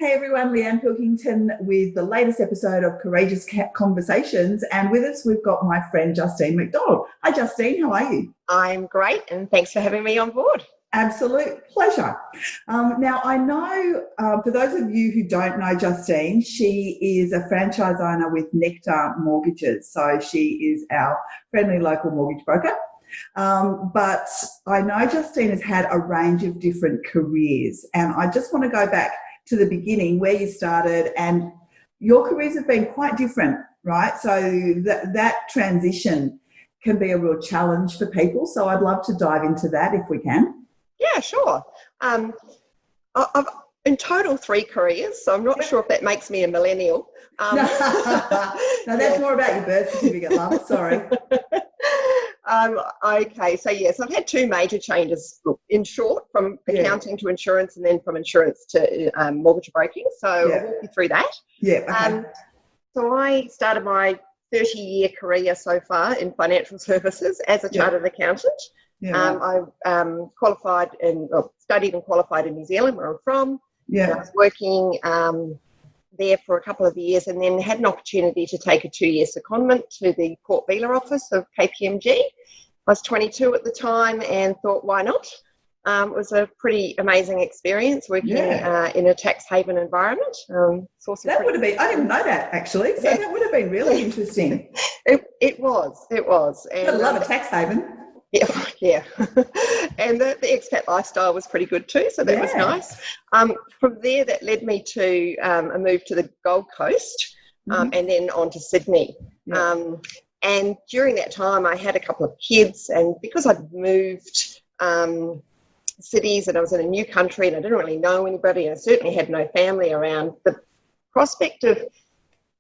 Hey everyone, Leanne Pilkington with the latest episode of Courageous Conversations, and with us we've got my friend Justine McDonald. Hi Justine, how are you? I'm great, and thanks for having me on board. Absolute pleasure. Now I know, for those of you who don't know Justine, she is a franchise owner with Nectar Mortgages, so she is our friendly local mortgage broker. But I know Justine has had a range of different careers, and I just want to go back to the beginning where you started, and your careers have been quite different, right? So that transition can be a real challenge for people. So I'd love to dive into that if we can. Yeah, sure. I've in total 3 careers, so I'm not sure if that makes me a millennial. No, that's more about your birth certificate, love. Sorry. Okay, so yes, I've had 2 major changes, in short, from accounting to insurance, and then from insurance to mortgage broking. So I'll walk you through that. Yeah. Okay. So I started my 30-year career so far in financial services as a chartered accountant. I qualified and studied and qualified in New Zealand, where I'm from. And I was working there for a couple of years, and then had an opportunity to take a 2-year secondment to the Port Vila office of KPMG. I was 22 at the time and thought, why not? It was a pretty amazing experience working in a tax haven environment. That would have been, I didn't know that actually, so that would have been really interesting. It was. And I love a tax haven. Yeah. And the expat lifestyle was pretty good too, so that was nice. From there, that led me to a move to the Gold Coast, and then on to Sydney. And during that time, I had a couple of kids, and because I'd moved cities and I was in a new country and I didn't really know anybody, and I certainly had no family around, the prospect of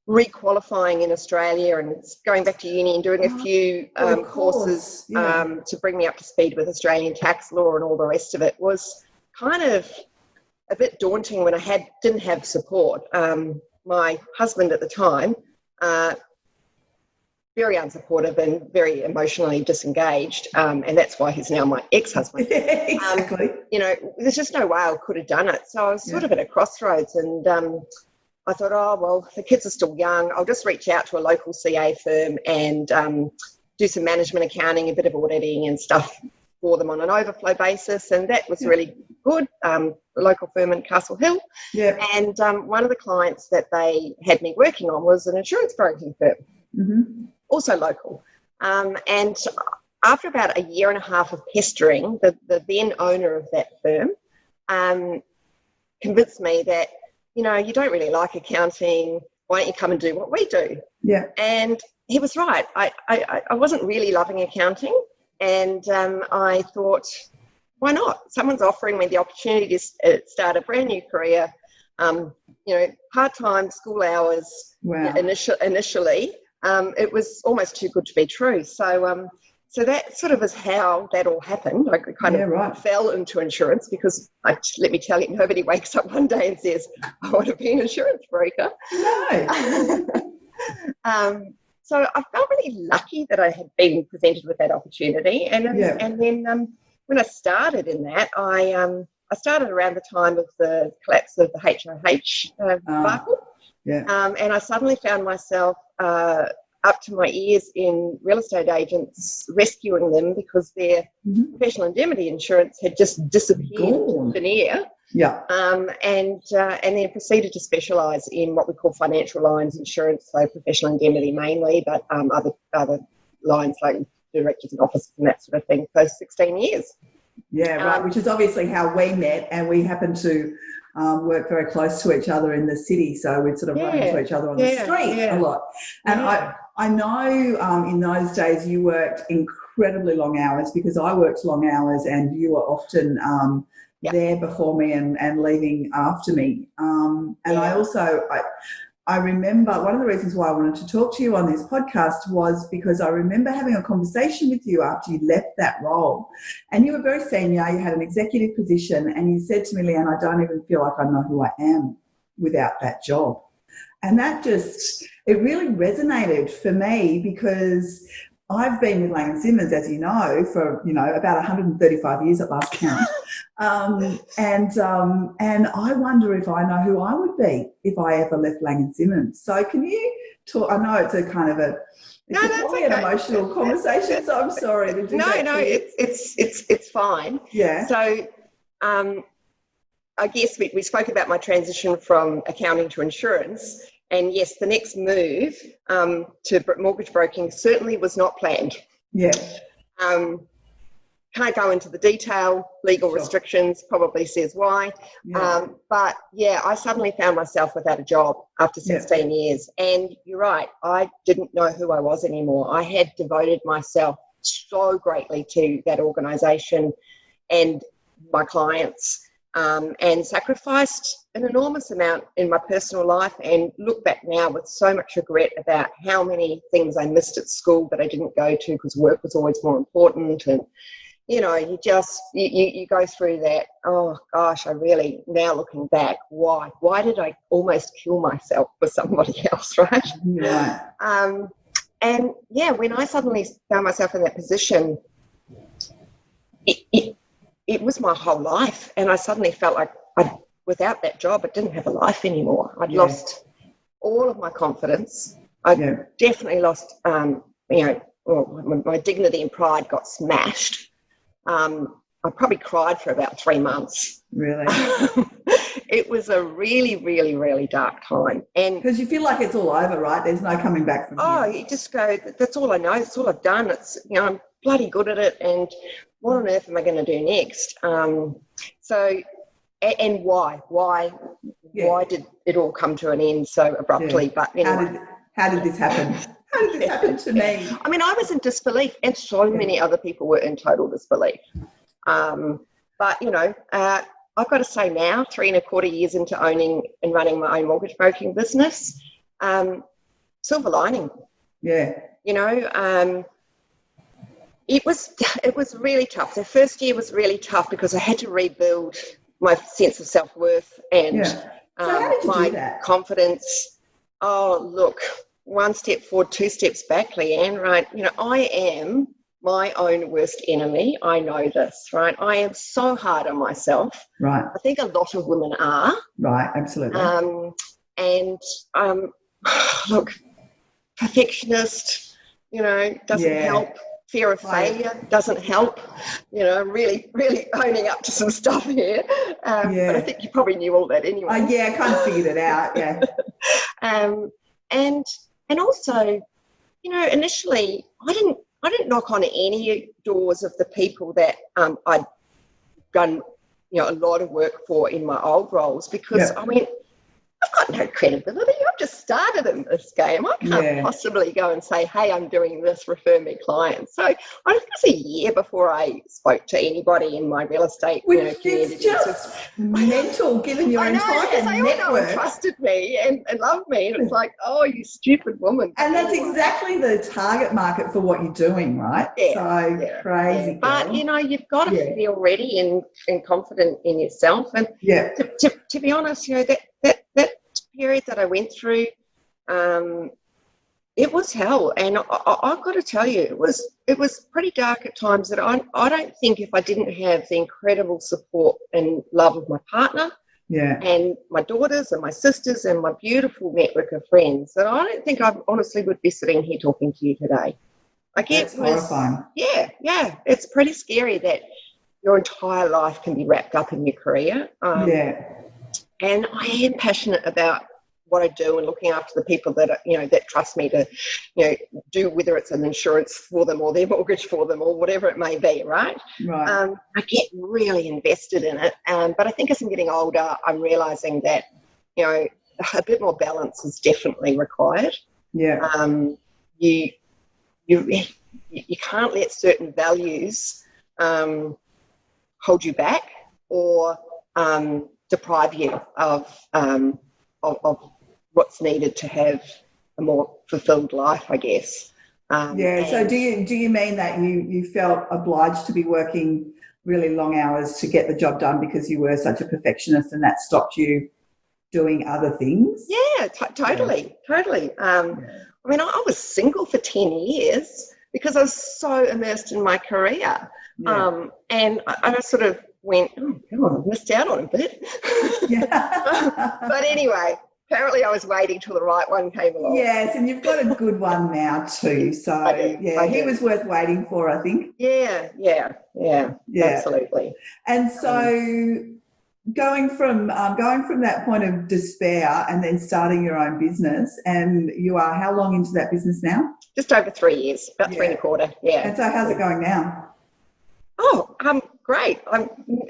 requalifying in Australia and going back to uni and doing a few courses to bring me up to speed with Australian tax law and all the rest of it was kind of a bit daunting when I didn't have support. My husband at the time, very unsupportive and very emotionally disengaged, and that's why he's now my ex-husband. Exactly. There's just no way I could have done it. So I was sort of at a crossroads, and I thought, oh, well, the kids are still young. I'll just reach out to a local CA firm and do some management accounting, a bit of auditing and stuff for them on an overflow basis. And that was really good, a local firm in Castle Hill. And one of the clients that they had me working on was an insurance broking firm, also local. And after about a year and a half of pestering, the then owner of that firm convinced me that, you don't really like accounting. Why don't you come and do what we do? And he was right. I wasn't really loving accounting, and I thought, why not? Someone's offering me the opportunity to start a brand new career. Part-time school hours. Initially, it was almost too good to be true. So that sort of is how that all happened. I kind of fell into insurance because, let me tell you, nobody wakes up one day and says, I want to be an insurance broker. No. So I felt really lucky that I had been presented with that opportunity. And then when I started in that, I started around the time of the collapse of the HOH debacle. And I suddenly found myself up to my ears in real estate agents rescuing them because their professional indemnity insurance had just disappeared into thin air. And then proceeded to specialise in what we call financial lines insurance, so professional indemnity mainly, but other lines like directors and officers and that sort of thing for 16 years. Which is obviously how we met, and we happen to work very close to each other in the city, so we'd sort of run into each other on the street a lot. And I know in those days you worked incredibly long hours, because I worked long hours and you were often there before me and leaving after me. I remember one of the reasons why I wanted to talk to you on this podcast was because I remember having a conversation with you after you left that role, and you were very senior, you had an executive position, and you said to me, Leanne, I don't even feel like I know who I am without that job. And that it really resonated for me, because I've been with Lang & Simmons, as you know, for, about 135 years at last count. And I wonder if I know who I would be if I ever left Lang & Simmons. So can you talk? I know it's a kind of probably an emotional conversation, so I'm sorry to do that. No, it's fine. Yeah. So I guess we spoke about my transition from accounting to insurance. And yes, the next move to mortgage broking certainly was not planned. Yeah. Can't go into the detail. Legal restrictions probably says why. Yeah. But yeah, I suddenly found myself without a job after 16 years. And you're right, I didn't know who I was anymore. I had devoted myself so greatly to that organisation and my clients. And sacrificed an enormous amount in my personal life, and look back now with so much regret about how many things I missed at school that I didn't go to because work was always more important. And you go through that. Oh gosh, I really, now looking back, why did I almost kill myself for somebody else, right? Yeah. And yeah, when I suddenly found myself in that position, it was my whole life, and I suddenly felt like without that job, I didn't have a life anymore. I'd lost all of my confidence. I definitely lost, my dignity and pride got smashed. I probably cried for about 3 months. Really? It was a really, really, really dark time. And because you feel like it's all over, right? There's no coming back from here. You just go, that's all I know. That's all I've done. It's, I'm bloody good at it. And what on earth am I going to do next? And why? Why did it all come to an end so abruptly? Yeah. But anyway. How did this happen? How did this happen to me? I mean, I was in disbelief, and so many other people were in total disbelief. But, I've got to say now, 3.25 years into owning and running my own mortgage broking business, silver lining. Yeah. It was really tough. The first year was really tough because I had to rebuild my sense of self-worth and So how did you do that? Confidence. Oh, look, 1 step forward, 2 steps back, Leanne, right? I am my own worst enemy. I know this, right? I am so hard on myself. Right. I think a lot of women are. Right, absolutely. Look, perfectionist, doesn't help. Fear of failure doesn't help. Really, really owning up to some stuff here. But I think you probably knew all that anyway. I kind of figured it out, yeah. And also, initially I didn't knock on any doors of the people that I'd done, a lot of work for in my old roles because I've got no credibility. I've just started in this game. I can't possibly go and say, hey, I'm doing this, refer me clients. So I think it was a year before I spoke to anybody in my real estate community. It's just mental, given your entire network. All know and trusted me and loved me. And it's like, oh, you stupid woman. And that's exactly the target market for what you're doing, right? Crazy. But, you've got to feel ready and confident in yourself. And to be honest, that period that I went through, it was hell. And I've got to tell you, it was pretty dark at times. That I don't think if I didn't have the incredible support and love of my partner and my daughters and my sisters and my beautiful network of friends, that I don't think I honestly would be sitting here talking to you today. That's horrifying. Yeah. It's pretty scary that your entire life can be wrapped up in your career. And I am passionate about what I do and looking after the people that that trust me to, do, whether it's an insurance for them or their mortgage for them or whatever it may be, right? Right. I get really invested in it. But I think as I'm getting older, I'm realising that, a bit more balance is definitely required. Yeah. You can't let certain values hold you back or deprive you of what's needed to have a more fulfilled life, I guess. So do you mean that you felt obliged to be working really long hours to get the job done because you were such a perfectionist and that stopped you doing other things? Yeah, totally. I mean, I was single for 10 years. because I was so immersed in my career. Yeah. And I sort of went, oh, God, I've missed out on a bit. Yeah. But anyway, apparently I was waiting till the right one came along. Yes, and you've got a good one now too. So, I he do. was worth waiting for, I think. Yeah, absolutely. And so going from that point of despair and then starting your own business, and you are how long into that business now? Just over 3 years, about 3.25. Yeah. And so how's it going now? Oh, great. I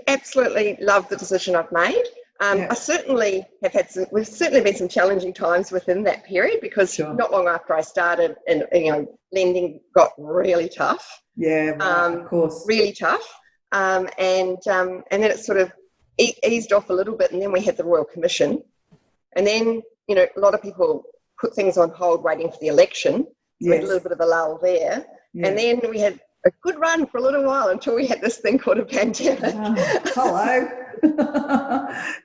absolutely love the decision I've made. I certainly have we've certainly been some challenging times within that period, because not long after I started, and lending got really tough. Yeah, right, of course. Really tough. And then it sort of eased off a little bit, and then we had the Royal Commission. And then, a lot of people put things on hold waiting for the election. So we had a little bit of a lull there. Yeah. And then we had a good run for a little while until we had this thing called a pandemic. Hello.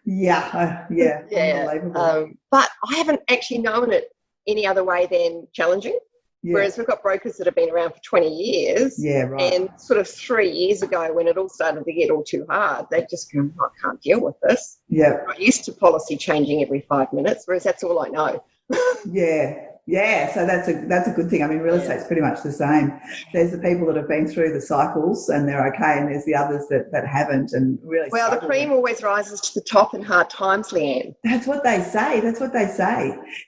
Yeah, unbelievable. But I haven't actually known it any other way than challenging. Yeah. Whereas we've got brokers that have been around for 20 years. Yeah, right. And sort of 3 years ago, when it all started to get all too hard, they just go, I can't deal with this. Yeah. I'm not used to policy changing every 5 minutes, whereas that's all I know. Yeah, so that's a good thing. I mean, real estate's pretty much the same. There's the people that have been through the cycles and they're okay, and there's the others that haven't and really. Well, the cream always rises to the top in hard times, Leanne. That's what they say.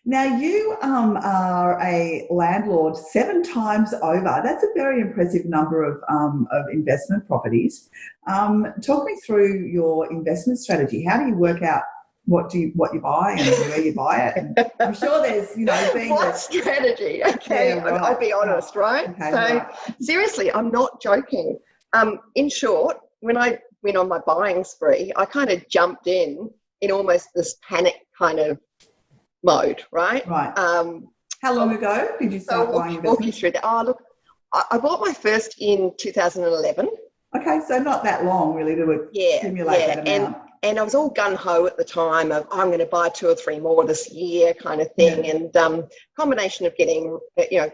Now, you are a landlord 7 times over. That's a very impressive number of investment properties. Talk me through your investment strategy. How do you work out what you buy and where you buy it? And I'm sure there's, strategy? Okay, yeah, right. I'll be honest, right? Okay, so seriously, I'm not joking. In short, when I went on my buying spree, I kind of jumped in almost this panic kind of mode, right? Right. How long ago did you start buying investments? Walk you through that. Oh, look, I bought my first in 2011. Okay, so not that long really to accumulate that amount. And I was all gung-ho at the time of, I'm going to buy 2 or 3 more this year kind of thing. Yeah. And combination of getting,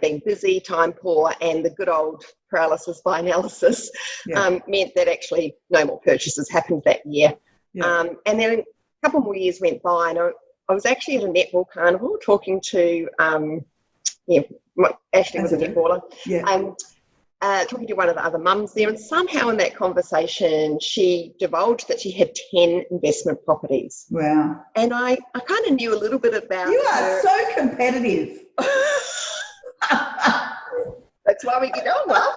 being busy, time poor, and the good old paralysis by analysis meant that actually no more purchases happened that year. Yeah. And then a couple more years went by, and I was actually at a netball carnival talking to, Ashley was a netballer. Yeah. Talking to one of the other mums there, and somehow in that conversation she divulged that she had 10 investment properties. Wow. And I kind of knew a little bit about You are so competitive. That's why we get on well.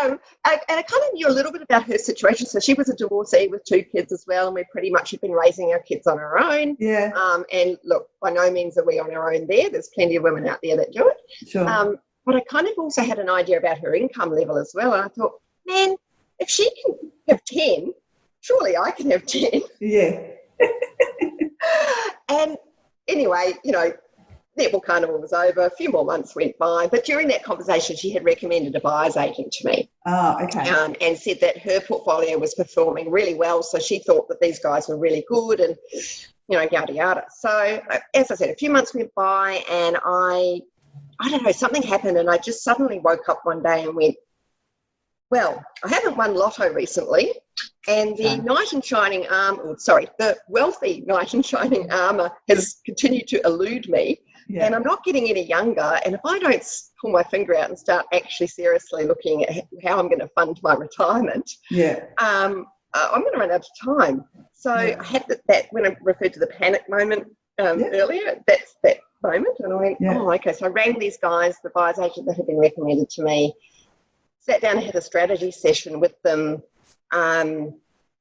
And I kind of knew a little bit about her situation. So she was a divorcee with 2 kids as well, and we pretty much had been raising our kids on our own. Yeah. And look, by no means are we on our own there. There's plenty of women out there that do it. Sure. But I kind of also had an idea about her income level as well. And I thought, man, if she can have 10, surely I can have 10. Yeah. And anyway, netball carnival was over. A few more months went by. But during that conversation, she had recommended a buyer's agent to me. Oh, okay. And said that her portfolio was performing really well. So she thought that these guys were really good and, yada, yada. So as I said, a few months went by, and I don't know, something happened, and I just suddenly woke up one day and went, well, I haven't won lotto recently, and the the wealthy knight in shining armour has continued to elude me, and I'm not getting any younger, and if I don't pull my finger out and start actually seriously looking at how I'm going to fund my retirement, I'm going to run out of time. So I had that when I referred to the panic moment earlier, that's that moment, and I went, oh, okay. So I rang these guys, the buyer's agent that had been recommended to me, sat down and had a strategy session with them.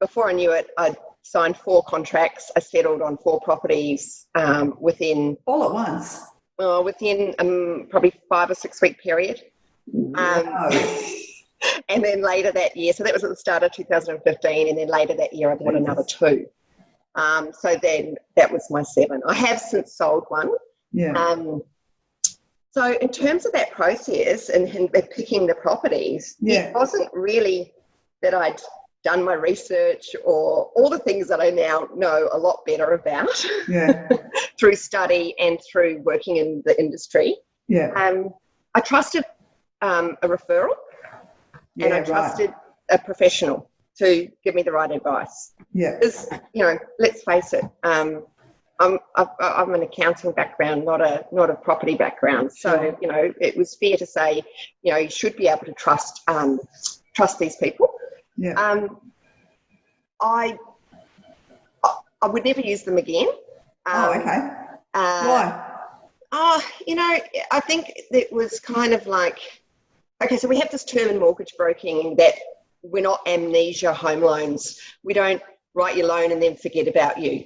Before I knew it, I'd signed 4 contracts. I settled on 4 properties within... All at once? Within probably 5 or 6 week period. Wow. And then later that year, so that was at the start of 2015, and then later that year I bought another 2. So then that was my 7. I have since sold 1. Yeah. So in terms of that process and picking the properties, it wasn't really that I'd done my research or all the things that I now know a lot better about through study and through working in the industry. Yeah. I trusted a referral, and I trusted a professional to give me the right advice. Yeah. Because, let's face it, I'm an accounting background, not a property background. So, Sure. it was fair to say, you should be able to trust these people. Yeah. I would never use them again. Okay. Why? I think it was kind of like, okay, so we have this term in mortgage broking that we're not amnesia home loans. We don't write your loan and then forget about you.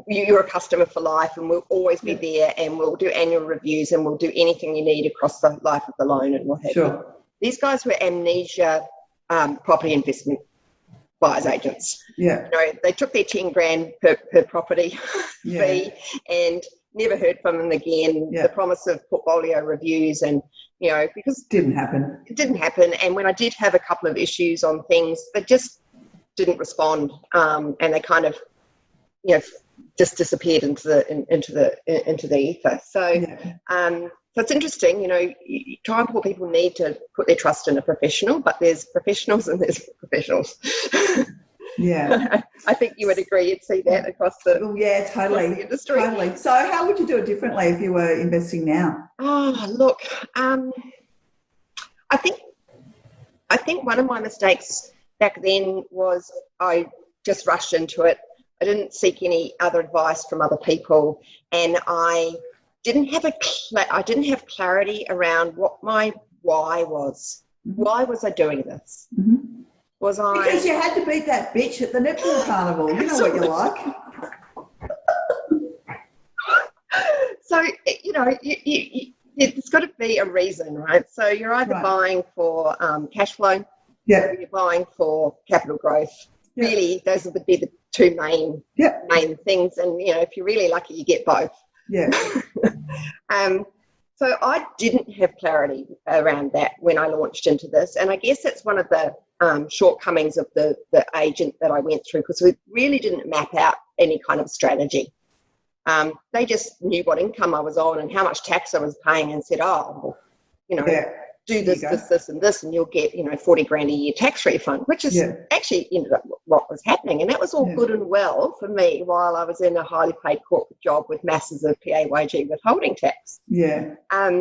You're a customer for life, and we'll always be there, and we'll do annual reviews, and we'll do anything you need across the life of the loan and what have you. These guys were amnesia property investment buyers agents. Yeah. They took their 10 grand per property fee and never heard from them again. The promise of portfolio reviews, and because it didn't happen. And when I did have a couple of issues on things, they just didn't respond, and they kind of just disappeared into the ether. So so it's interesting, tribal people need to put their trust in a professional, but there's professionals and there's professionals. Yeah. I think you would agree. You'd see that across the totally across the industry. Totally. So how would you do it differently if you were investing now? Oh, look, I think one of my mistakes back then was I just rushed into it. I didn't seek any other advice from other people, and I didn't have clarity around what my why was. Mm-hmm. Why was I doing this? Mm-hmm. Because you had to beat that bitch at the netball carnival. You know what you're like. So it's got to be a reason, right? So you're either buying for cash flow, or you're buying for capital growth. Yeah. Really, those would be the two main things. And if you're really lucky, you get both. Yeah. So I didn't have clarity around that when I launched into this, and I guess that's one of the shortcomings of the agent that I went through, because we really didn't map out any kind of strategy. They just knew what income I was on and how much tax I was paying, and said, do this, and this, and you'll get 40 grand a year tax refund, which is actually ended up what was happening. And that was all good and well for me while I was in a highly paid corporate job with masses of PAYG withholding tax. Yeah. So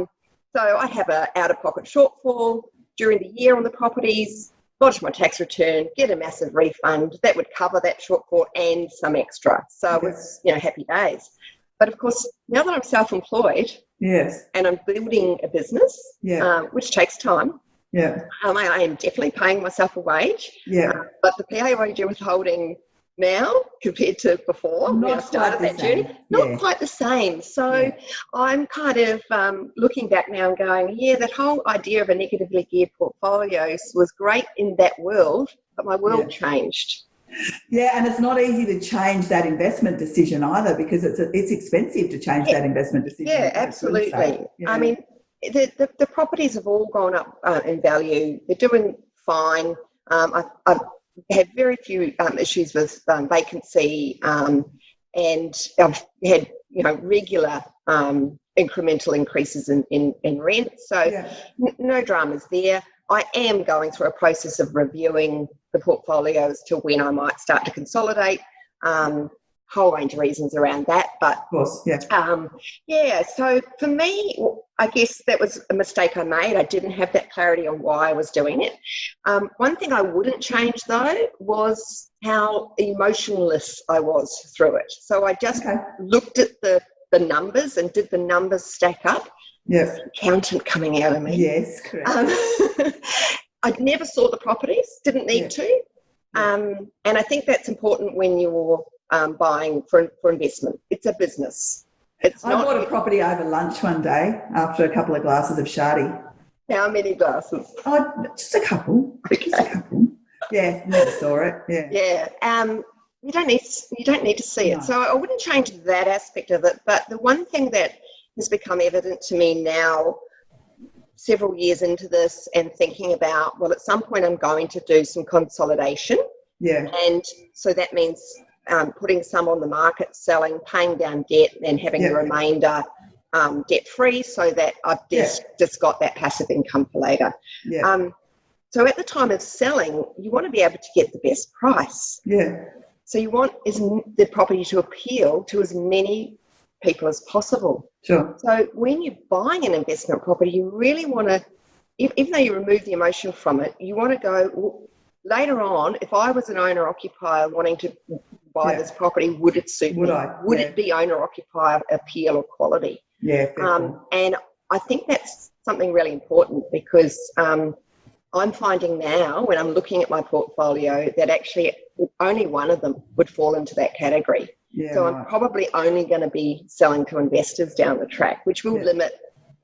I'd have an out-of-pocket shortfall during the year on the properties, lodge my tax return, get a massive refund that would cover that shortfall and some extra. So it was happy days. But of course, now that I'm self-employed, and I'm building a business, which takes time, I am definitely paying myself a wage. But the PAYG withholding now compared to before when I started that journey, not quite the same. So I'm kind of looking back now and going, that whole idea of a negatively geared portfolio was great in that world, but my world changed. Yeah, and it's not easy to change that investment decision either, because it's expensive to change that investment decision. Yeah, absolutely. I mean, the properties have all gone up in value. They're doing fine. I've had very few issues with vacancy, and I've had regular incremental increases in rent. So no dramas there. I am going through a process of reviewing the portfolio as to when I might start to consolidate. Whole range of reasons around that, but of course, so for me, I guess that was a mistake I made. I didn't have that clarity on why I was doing it. One thing I wouldn't change though was how emotionless I was through it. So I just looked at the numbers, and did the numbers stack up? Yeah. Accountant coming out of me. Yes, correct. I never saw the properties, didn't need to. And I think that's important when you're buying for investment. It's a business. I bought a property over lunch one day after a couple of glasses of Shardy. How many glasses? Oh, just a couple. Okay. Just a couple. Yeah, never saw it. Yeah. You don't need to see it. So I wouldn't change that aspect of it. But the one thing that has become evident to me now, several years into this, and thinking about, well, at some point I'm going to do some consolidation. Yeah. And so that means putting some on the market, selling, paying down debt, and having the remainder debt-free, so that I've just got that passive income for later. Yeah. So at the time of selling, you want to be able to get the best price. Yeah. So you want the property to appeal to as many people as possible. Sure. So when you're buying an investment property, you really want to, even though you remove the emotion from it, you want to go, well, later on, if I was an owner-occupier wanting to buy this property, would it suit me? Would it be owner-occupier appeal or quality? Yeah. And I think that's something really important, because I'm finding now, when I'm looking at my portfolio, that actually only one of them would fall into that category. Yeah, so I'm probably only going to be selling to investors down the track, which will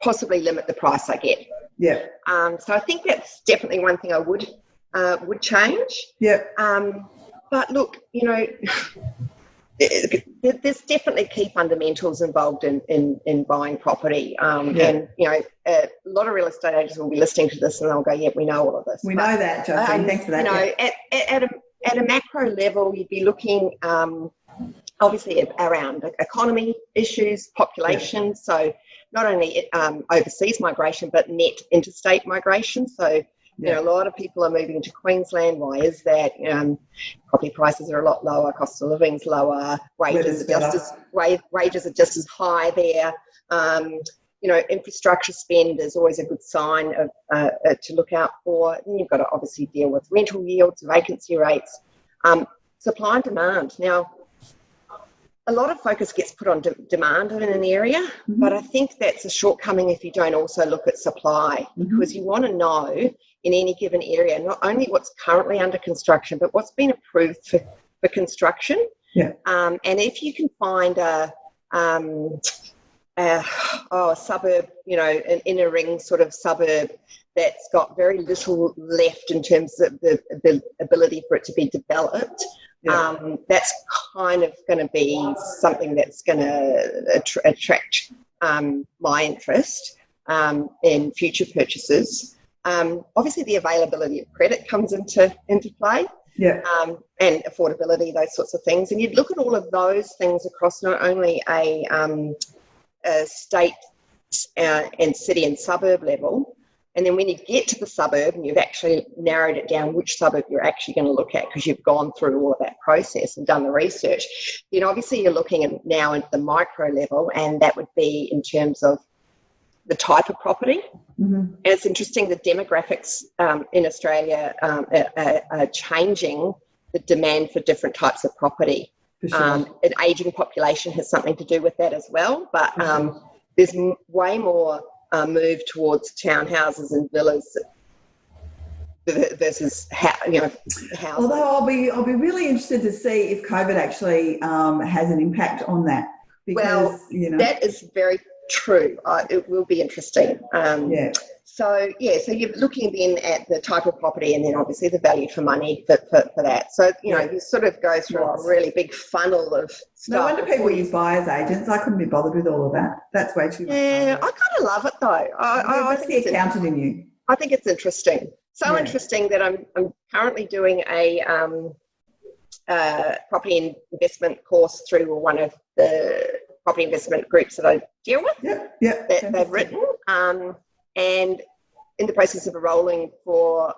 possibly limit the price I get. Yeah. So I think that's definitely one thing I would change. Yeah. But look, there's definitely key fundamentals involved in buying property. And, a lot of real estate agents will be listening to this and they'll go, yeah, we know all of this. We know that, Justine. Thanks for that. At a macro level, you'd be looking obviously around economy issues, population. So not only overseas migration, but net interstate migration. So, a lot of people are moving to Queensland. Why is that? Property prices are a lot lower, cost of living's lower, wages are just as high there. Infrastructure spend is always a good sign of to look out for. And you've got to obviously deal with rental yields, vacancy rates, supply and demand. Now, a lot of focus gets put on demand in an area, but I think that's a shortcoming if you don't also look at supply, because you want to know in any given area not only what's currently under construction, but what's been approved for construction. Yeah. And if you can find a suburb, an inner ring sort of suburb that's got very little left in terms of the ability for it to be developed, that's kind of going to be something that's going to attract my interest in future purchases. Obviously, the availability of credit comes into play, and affordability, those sorts of things. And you'd look at all of those things across not only a state and city and suburb level, and then when you get to the suburb and you've actually narrowed it down which suburb you're actually going to look at because you've gone through all of that process and done the research, obviously you're looking at now at the micro level, and that would be in terms of the type of property. And it's interesting, the demographics in Australia are changing the demand for different types of property. An ageing population has something to do with that as well, but there's way more move towards townhouses and villas versus houses. Although I'll be really interested to see if COVID actually has an impact on that. Because, that is very true. It will be interesting. So you're looking then at the type of property, and then obviously the value for money for that. So, you sort of go through a really big funnel of stuff. No wonder people use buyer's agents. I couldn't be bothered with all of that. That's way too much. Yeah, I kind of love it though. I think the accountant in you. I think it's interesting. So interesting that I'm currently doing a property investment course through one of the property investment groups that I deal with. That they've written. And in the process of enrolling to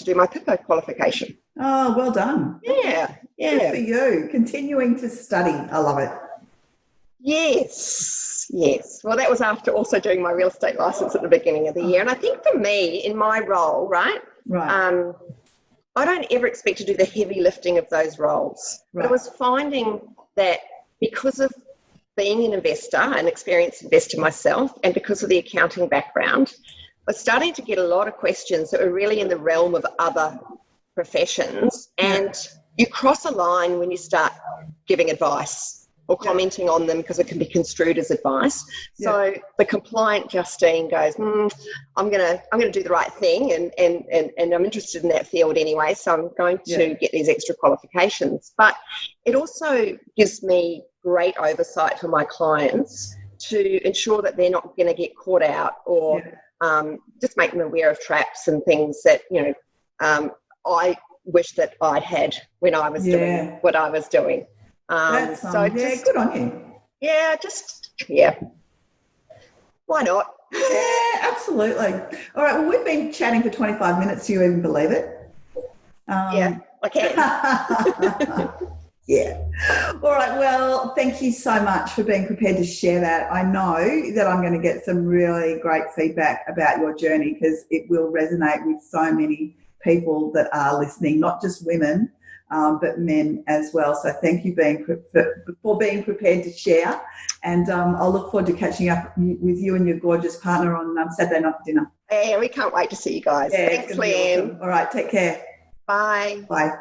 do my PIPO qualification. Oh, well done. Yeah. Good for you. Continuing to study. I love it. Yes. Well, that was after also doing my real estate license at the beginning of the year. And I think for me, in my role, right. I don't ever expect to do the heavy lifting of those roles. But I was finding that because of being an investor, an experienced investor myself, and because of the accounting background, I was starting to get a lot of questions that were really in the realm of other professions. And you cross a line when you start giving advice or commenting on them, because it can be construed as advice. So the compliant Justine goes, I'm gonna do the right thing, and I'm interested in that field anyway, so I'm going to get these extra qualifications. But it also gives me great oversight for my clients to ensure that they're not going to get caught out, or just make them aware of traps and things that I wish that I'd had when I was doing what I was doing. Good on you. Why not? Yeah, absolutely. All right, well, we've been chatting for 25 minutes. Do you even believe it? Yeah, I can. Yeah. All right. Well, thank you so much for being prepared to share that. I know that I'm going to get some really great feedback about your journey because it will resonate with so many people that are listening, not just women, but men as well. So thank you for being prepared to share. And I'll look forward to catching up with you and your gorgeous partner on Saturday night for dinner. Yeah, we can't wait to see you guys. Yeah, Thanks, it's going to be Liam. awesome. All right. Take care. Bye. Bye.